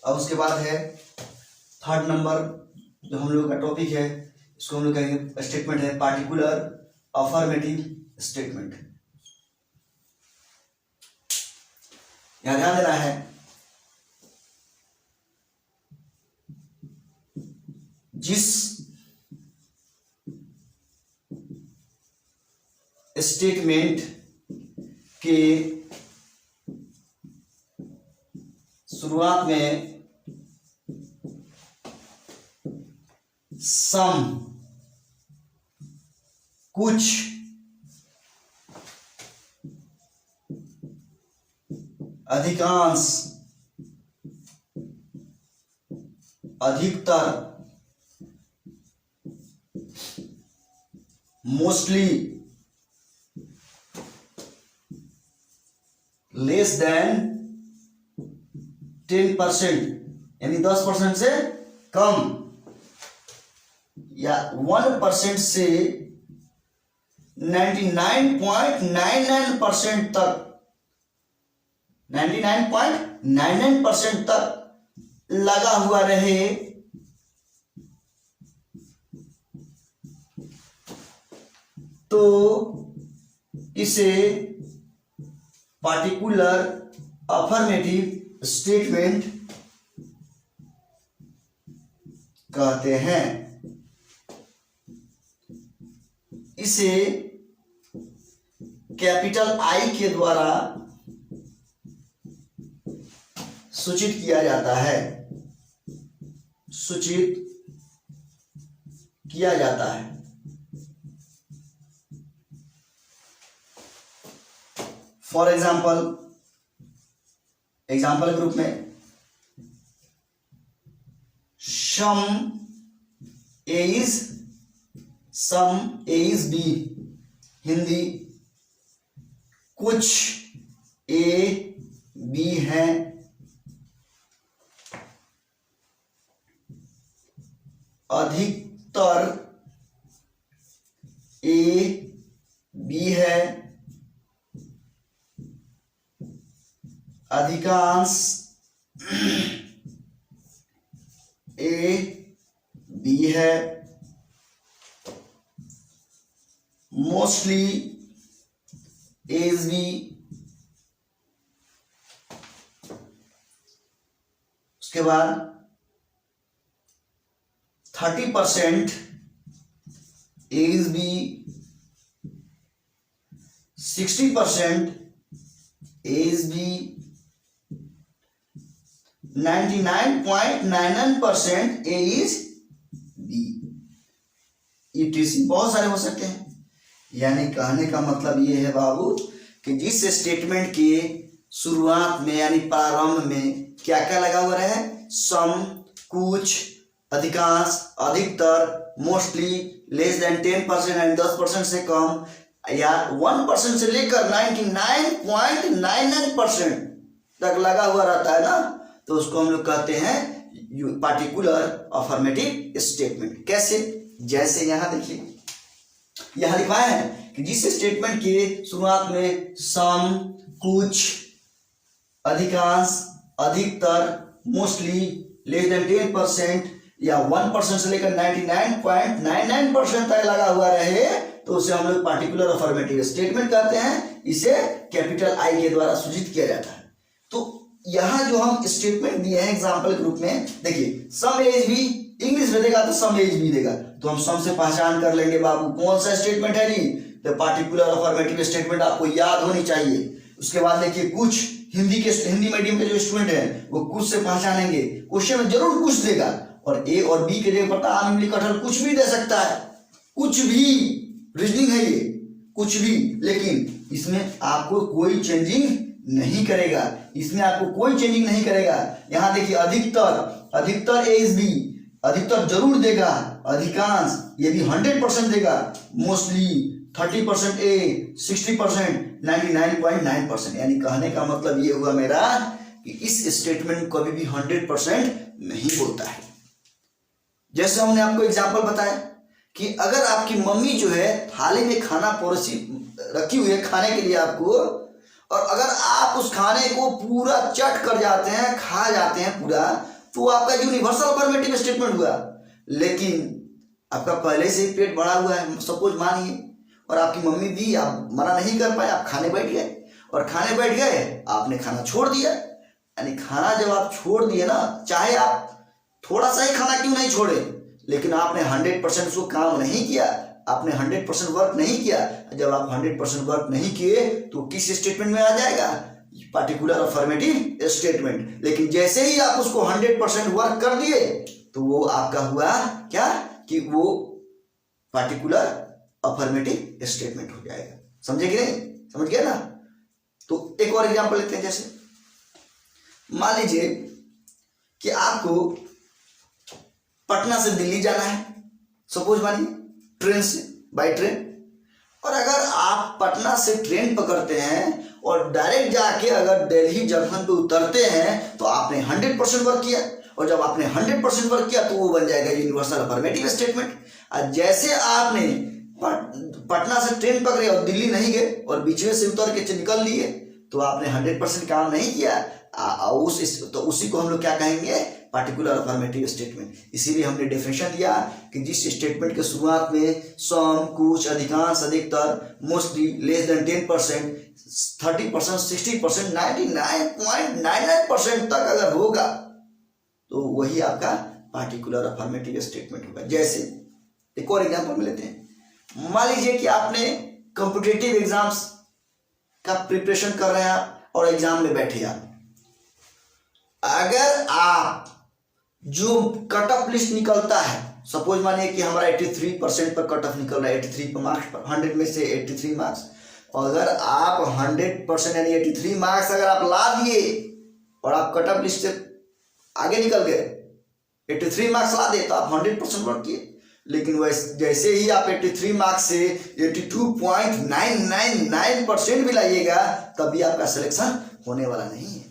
अब उसके बाद है थर्ड नंबर जो हम लोग का टॉपिक है, इसको हम लोग कहेंगे स्टेटमेंट है पार्टिकुलर अफर्मेटिव स्टेटमेंट। यहां ध्यान देना है, जिस स्टेटमेंट के शुरुआत में सम कुछ अधिकांश अधिकतर मोस्टली लेस देन 10% यानी 10% से कम या 1% से 99.99% तक 99.99% तक लगा हुआ रहे तो इसे पार्टिकुलर अफर्मेटिव स्टेटमेंट कहते हैं। इसे कैपिटल आई के द्वारा सूचित किया जाता है, सूचित किया जाता है। फॉर एग्जाम्पल ग्रुप में some A is B, Hindi कुछ ए बी है, अधिकतर ए बी है, अधिकांश ए बी है, मोस्टली एज बी, उसके बाद 30% as B, 60% as B, 99.99% A is B, ETC बहुत सारे हो सकते हैं। यानी कहने का मतलब ये है बाबू कि जिस स्टेटमेंट के शुरुआत में यानी प्रारंभ में क्या क्या लगा हुआ है, सम कुछ, अधिकांश, अधिकतर, मोस्टली, लेस देन 10% यानी 10% से कम, या 1% से लेकर 99.99% तक लगा हुआ रहता है ना, तो उसको हम लोग कहते हैं पार्टिकुलर अफर्मेटिव स्टेटमेंट। कैसे? जैसे यहां देखिए, यहां लिखा है कि जिस स्टेटमेंट के शुरुआत में सम कुछ, अधिकांश, अधिकतर, मोस्टली, लेस देन 10% या 1% से लेकर 99.99% तक लगा हुआ रहे तो उसे हम लोग पार्टिकुलर अफर्मेटिव स्टेटमेंट कहते हैं। इसे कैपिटल आई के द्वारा सूचित किया जाता है। तो यहां जो हम स्टेटमेंट दिए हैं एग्जाम्पल ग्रुप में, देखिए सम एज भी इंग्लिश में देगा तो सम एज भी देगा, तो हम सम से पहचान कर लेंगे बाबू कौन सा स्टेटमेंट है जी, तो पार्टिकुलर अफर्मेटिव स्टेटमेंट आपको याद होनी चाहिए। उसके बाद देखिए कुछ, हिंदी मीडियम के जो स्टूडेंट है वो कुछ से पहचानेंगे, क्वेश्चन में जरूर कुछ देगा, और ए और बी के जगह पर आम, इमली, कटहल कुछ भी दे सकता है, कुछ भी रीजनिंग है ये, कुछ भी, लेकिन इसमें आपको कोई चेंजिंग नहीं करेगा, इसमें आपको कोई चेंजिंग नहीं करेगा। यहां देखिए अधिकतर ए इज बी, अधिकतर जरूर देगा, अधिकांश ये भी 100% देगा, मोस्टली 30% ए, 60%, 99.9%। यानी कहने का मतलब ये हुआ मेरा कि इस स्टेटमेंट को कभी भी 100% नहीं बोलता है। जैसे हमने आपको एग्जाम्पल बताया कि अगर आपकी मम्मी जो है थाली में खाना परोसी रखी हुई है खाने के लिए आपको, और अगर आप उस खाने को पूरा चट कर जाते हैं, खा जाते हैं पूरा, तो आपका यूनिवर्सल अफर्मेटिव स्टेटमेंट हुआ। लेकिन आपका पहले से ही पेट भरा हुआ है, सपोज मानिए, और आपकी मम्मी भी आप मना नहीं कर पाए, आप खाने बैठ गए, और खाने बैठ गए आपने खाना छोड़ दिया। यानी खाना जब आप छोड़ दिए ना, चाहे आप थोड़ा सा ही खाना क्यों नहीं छोड़े, लेकिन आपने 100% उसको काम नहीं किया, आपने 100% वर्क नहीं किया। जब आप 100% वर्क नहीं किए तो किस स्टेटमेंट में आ जाएगा? Particular affirmative statement. लेकिन जैसे ही आप उसको 100% वर्क कर दिए तो वो आपका हुआ क्या कि वो पार्टिकुलर अफर्मेटिव स्टेटमेंट हो जाएगा। समझे कि नहीं? समझ गया ना? तो एक और एग्जांपल लेते हैं। जैसे मान लीजिए कि आपको पटना से दिल्ली जाना है, सपोज मानिए, ट्रेन से, बाय ट्रेन। और अगर आप पटना से ट्रेन पकड़ते हैं और डायरेक्ट जाके अगर दिल्ली जंक्शन पे उतरते हैं तो आपने 100% वर्क किया, और जब आपने 100% वर्क किया तो वो बन जाएगा यूनिवर्सल अफर्मेटिव स्टेटमेंट। और जैसे आपने पटना से ट्रेन पकड़े और दिल्ली नहीं गए और बीच में से उतर के निकल लिए तो आपने 100% काम नहीं किया। तो उसी को हम लोग क्या कहेंगे? Particular affirmative statement. इसीलिए हमने डेफिनेशन दिया कि जिस स्टेटमेंट के शुरुआत में सम, कुछ, अधिकांश, अधिकतर, मोस्टली, लेस देन 10%, 30%, 60%, 99.99% तक अगर होगा तो वही आपका पार्टिकुलर अफर्मेटिव स्टेटमेंट होगा। जैसे एक और एग्जांपल में लेते हैं। मान लीजिए कि आपने कॉम्पिटिटिव एग्जाम्स का प्रिपरेशन कर रहे हैं और एग्जाम में बैठे आप। अगर आप जो कट ऑफ लिस्ट निकलता है, सपोज मानिए कि हमारा 83% पर कट ऑफ निकल रहा है, 83 पर मार्क्स पर, 100 में से 83 मार्क्स। और अगर आप 100% यानी 83 मार्क्स अगर आप ला दिए और आप कट ऑफ लिस्ट से आगे निकल गए, 83 मार्क्स ला दे तो आप 100% वर्क किए। लेकिन वैसे जैसे ही आप 83 मार्क्स से 82.999% भी लाइएगा तभी आपका सिलेक्शन होने वाला नहीं है।